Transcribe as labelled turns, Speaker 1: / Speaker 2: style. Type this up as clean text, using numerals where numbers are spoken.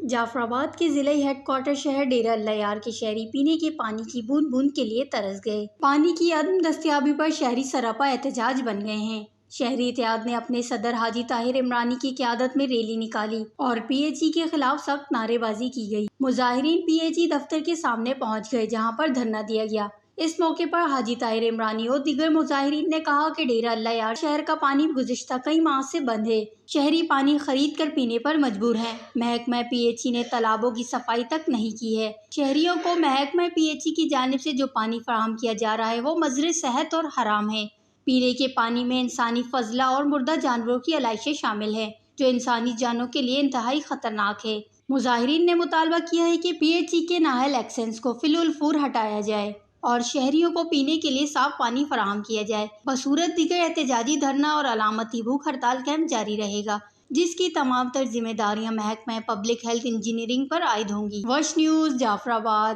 Speaker 1: جعفر آباد کے ضلعی ہیڈ کوارٹر شہر ڈیرہ اللہ یار کے شہری پینے کے پانی کی بوند بوند کے لیے ترس گئے۔ پانی کی عدم دستیابی پر شہری سراپا احتجاج بن گئے ہیں۔ شہری اتحاد نے اپنے صدر حاجی طاہر عمرانی کی قیادت میں ریلی نکالی اور پی ایچ ای کے خلاف سخت نعرے بازی کی گئی۔ مظاہرین پی ایچ ای دفتر کے سامنے پہنچ گئے جہاں پر دھرنا دیا گیا۔ اس موقع پر حاجی طاہر عمرانی اور دیگر مظاہرین نے کہا کہ ڈیرہ اللہ یار شہر کا پانی گزشتہ کئی ماہ سے بند ہے۔ شہری پانی خرید کر پینے پر مجبور ہیں۔ محکمہ پی ایچ ای نے تالابوں کی صفائی تک نہیں کی ہے۔ شہریوں کو محکمہ پی ایچ ای کی جانب سے جو پانی فراہم کیا جا رہا ہے وہ مضر صحت اور حرام ہے۔ پینے کے پانی میں انسانی فضلہ اور مردہ جانوروں کی علائشیں شامل ہیں جو انسانی جانوں کے لیے انتہائی خطرناک ہے۔ مظاہرین نے مطالبہ کیا ہے کہ پی ایچ ای کے نااہل ایکسس کو فی الفور ہٹایا جائے اور شہریوں کو پینے کے لیے صاف پانی فراہم کیا جائے۔ بصورت دیگر احتجاجی دھرنا اور علامتی بھوک ہڑتال کیمپ جاری رہے گا جس کی تمام تر ذمہ داریاں محکمہ پبلک ہیلتھ انجینئرنگ پر عائد ہوں گی۔ وش نیوز، جعفر آباد۔